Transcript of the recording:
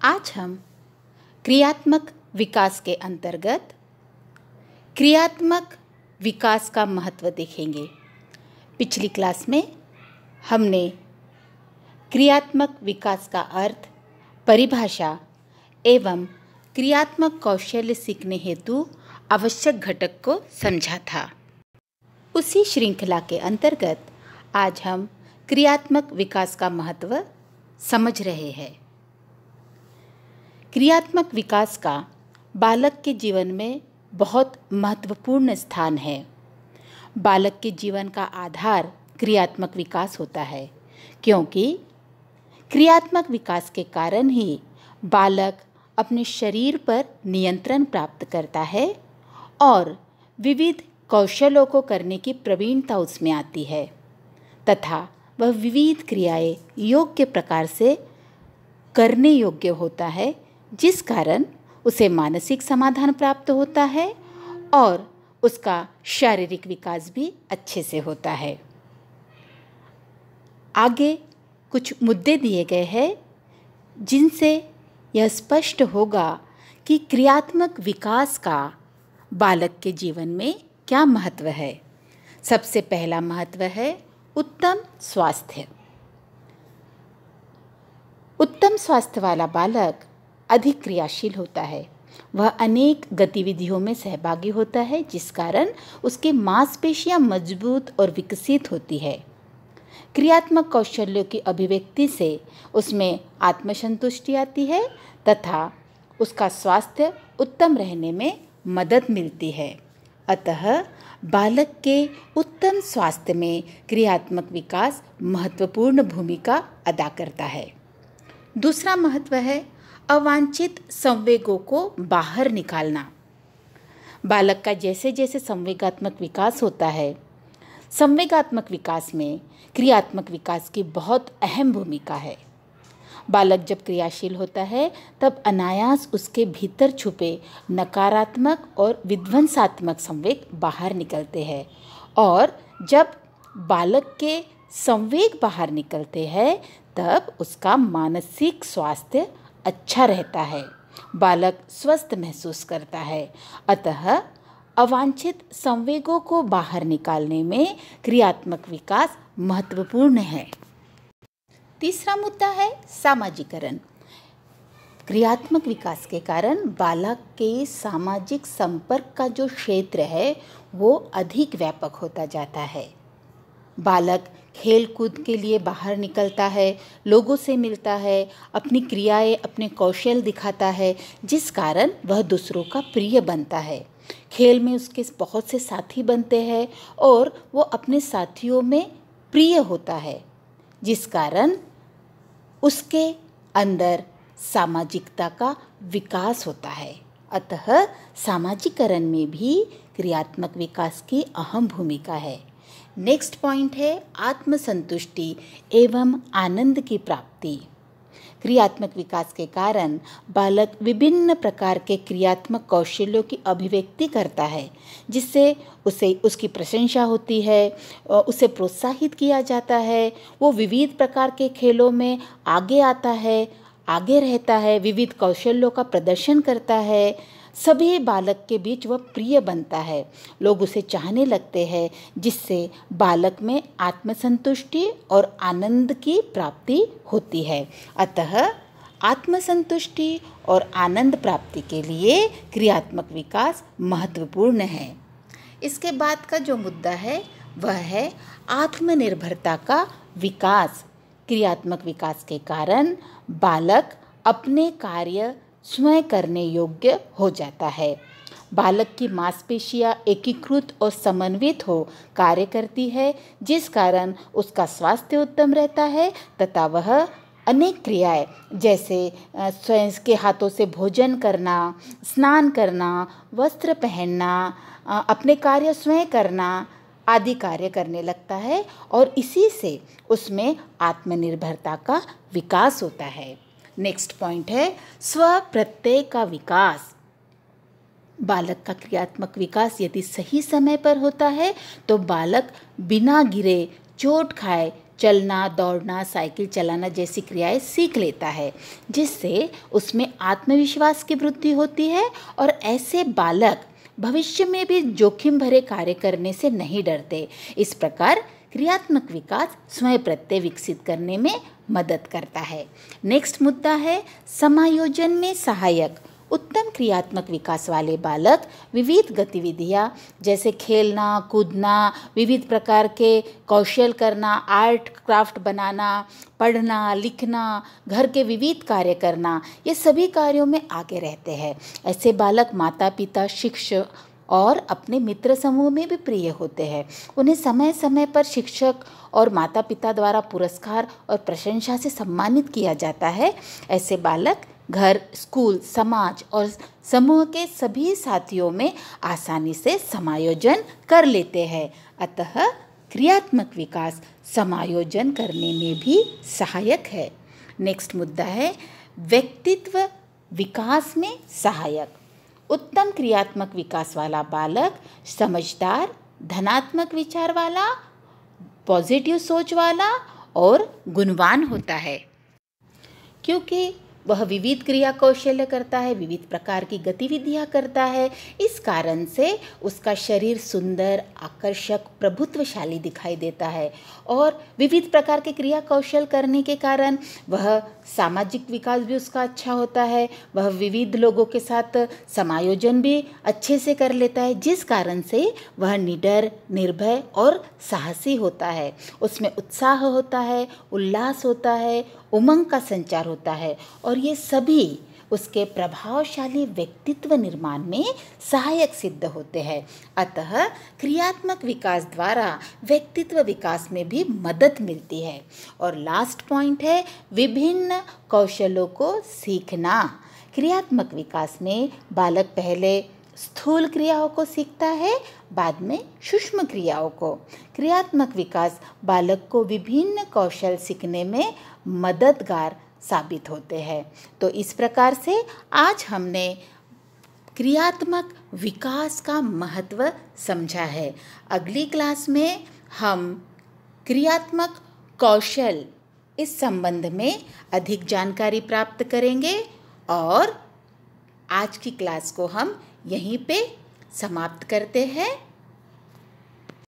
आज हम क्रियात्मक विकास के अंतर्गत क्रियात्मक विकास का महत्व देखेंगे। पिछली क्लास में हमने क्रियात्मक विकास का अर्थ, परिभाषा एवं क्रियात्मक कौशल्य सीखने हेतु आवश्यक घटक को समझा था। उसी श्रृंखला के अंतर्गत आज हम क्रियात्मक विकास का महत्व समझ रहे हैं। क्रियात्मक विकास का बालक के जीवन में बहुत महत्वपूर्ण स्थान है। बालक के जीवन का आधार क्रियात्मक विकास होता है, क्योंकि क्रियात्मक विकास के कारण ही बालक अपने शरीर पर नियंत्रण प्राप्त करता है और विविध कौशलों को करने की प्रवीणता उसमें आती है तथा वह विविध क्रियाएं योग्य प्रकार से करने योग्य होता है, जिस कारण उसे मानसिक समाधान प्राप्त होता है और उसका शारीरिक विकास भी अच्छे से होता है। आगे कुछ मुद्दे दिए गए हैं जिनसे यह स्पष्ट होगा कि क्रियात्मक विकास का बालक के जीवन में क्या महत्व है। सबसे पहला महत्व है उत्तम स्वास्थ्य। उत्तम स्वास्थ्य वाला बालक अधिक क्रियाशील होता है। वह अनेक गतिविधियों में सहभागी होता है, जिस कारण उसकी मांसपेशियां मजबूत और विकसित होती है। क्रियात्मक कौशल्यों की अभिव्यक्ति से उसमें आत्मसंतुष्टि आती है तथा उसका स्वास्थ्य उत्तम रहने में मदद मिलती है। अतः बालक के उत्तम स्वास्थ्य में क्रियात्मक विकास महत्वपूर्ण भूमिका अदा करता है। दूसरा महत्व है अवांछित संवेगों को बाहर निकालना। बालक का जैसे जैसे संवेगात्मक विकास होता है, संवेगात्मक विकास में क्रियात्मक विकास की बहुत अहम भूमिका है। बालक जब क्रियाशील होता है तब अनायास उसके भीतर छुपे नकारात्मक और विध्वंसात्मक संवेग बाहर निकलते हैं, और जब बालक के संवेग बाहर निकलते हैं तब उसका मानसिक स्वास्थ्य अच्छा रहता है, बालक स्वस्थ महसूस करता है। अतः अवांछित संवेगों को बाहर निकालने में क्रियात्मक विकास महत्वपूर्ण है। तीसरा मुद्दा है सामाजिकरण। क्रियात्मक विकास के कारण बालक के सामाजिक संपर्क का जो क्षेत्र है वो अधिक व्यापक होता जाता है। बालक खेल कूद के लिए बाहर निकलता है, लोगों से मिलता है, अपनी क्रियाएं, अपने कौशल दिखाता है, जिस कारण वह दूसरों का प्रिय बनता है। खेल में उसके बहुत से साथी बनते हैं और वो अपने साथियों में प्रिय होता है, जिस कारण उसके अंदर सामाजिकता का विकास होता है। अतः सामाजिकरण में भी क्रियात्मक विकास की अहम भूमिका है। नेक्स्ट पॉइंट है आत्मसंतुष्टि एवं आनंद की प्राप्ति। क्रियात्मक विकास के कारण बालक विभिन्न प्रकार के क्रियात्मक कौशल्यों की अभिव्यक्ति करता है, जिससे उसे उसकी प्रशंसा होती है, उसे प्रोत्साहित किया जाता है। वो विविध प्रकार के खेलों में आगे आता है, आगे रहता है, विविध कौशल्यों का प्रदर्शन करता है। सभी बालक के बीच वह प्रिय बनता है, लोग उसे चाहने लगते हैं, जिससे बालक में आत्मसंतुष्टि और आनंद की प्राप्ति होती है। अतः आत्मसंतुष्टि और आनंद प्राप्ति के लिए क्रियात्मक विकास महत्वपूर्ण है। इसके बाद का जो मुद्दा है वह है आत्मनिर्भरता का विकास। क्रियात्मक विकास के कारण बालक अपने कार्य स्वयं करने योग्य हो जाता है। बालक की मांसपेशियां एकीकृत और समन्वित हो कार्य करती है, जिस कारण उसका स्वास्थ्य उत्तम रहता है तथा वह अनेक क्रियाएं जैसे स्वयं के हाथों से भोजन करना, स्नान करना, वस्त्र पहनना, अपने कार्य स्वयं करना आदि कार्य करने लगता है, और इसी से उसमें आत्मनिर्भरता का विकास होता है। नेक्स्ट पॉइंट है स्व प्रत्यय का विकास। बालक का क्रियात्मक विकास यदि सही समय पर होता है तो बालक बिना गिरे, चोट खाए चलना, दौड़ना, साइकिल चलाना जैसी क्रियाएं सीख लेता है, जिससे उसमें आत्मविश्वास की वृद्धि होती है और ऐसे बालक भविष्य में भी जोखिम भरे कार्य करने से नहीं डरते। इस प्रकार क्रियात्मक विकास स्वयं प्रत्यय विकसित करने में मदद करता है। नेक्स्ट मुद्दा है समायोजन में सहायक। उत्तम क्रियात्मक विकास वाले बालक विविध गतिविधियाँ जैसे खेलना, कूदना, विविध प्रकार के कौशल करना, आर्ट क्राफ्ट बनाना, पढ़ना, लिखना, घर के विविध कार्य करना, ये सभी कार्यों में आगे रहते हैं। ऐसे बालक माता पिता, शिक्षक और अपने मित्र समूह में भी प्रिय होते हैं। उन्हें समय समय पर शिक्षक और माता पिता द्वारा पुरस्कार और प्रशंसा से सम्मानित किया जाता है। ऐसे बालक घर, स्कूल, समाज और समूह के सभी साथियों में आसानी से समायोजन कर लेते हैं। अतः क्रियात्मक विकास समायोजन करने में भी सहायक है। नेक्स्ट मुद्दा है व्यक्तित्व विकास में सहायक। उत्तम क्रियात्मक विकास वाला बालक समझदार, धनात्मक विचार वाला, पॉजिटिव सोच वाला और गुणवान होता है, क्योंकि वह विविध क्रिया कौशल्य करता है, विविध प्रकार की गतिविधियां करता है। इस कारण से उसका शरीर सुंदर, आकर्षक, प्रभुत्वशाली दिखाई देता है और विविध प्रकार के क्रिया कौशल करने के कारण वह सामाजिक विकास भी उसका अच्छा होता है। वह विविध लोगों के साथ समायोजन भी अच्छे से कर लेता है, जिस कारण से वह निडर, निर्भय और साहसी होता है। उसमें उत्साह होता है, उल्लास होता है, उमंग का संचार होता है और ये सभी उसके प्रभावशाली व्यक्तित्व निर्माण में सहायक सिद्ध होते हैं। अतः क्रियात्मक विकास द्वारा व्यक्तित्व विकास में भी मदद मिलती है। और लास्ट पॉइंट है विभिन्न कौशलों को सीखना। क्रियात्मक विकास में बालक पहले स्थूल क्रियाओं को सीखता है, बाद में सूक्ष्म क्रियाओं को। क्रियात्मक विकास बालक को विभिन्न कौशल सीखने में मददगार साबित होते हैं। तो इस प्रकार से आज हमने क्रियात्मक विकास का महत्व समझा है। अगली क्लास में हम क्रियात्मक कौशल इस संबंध में अधिक जानकारी प्राप्त करेंगे और आज की क्लास को हम यहीं पे समाप्त करते हैं।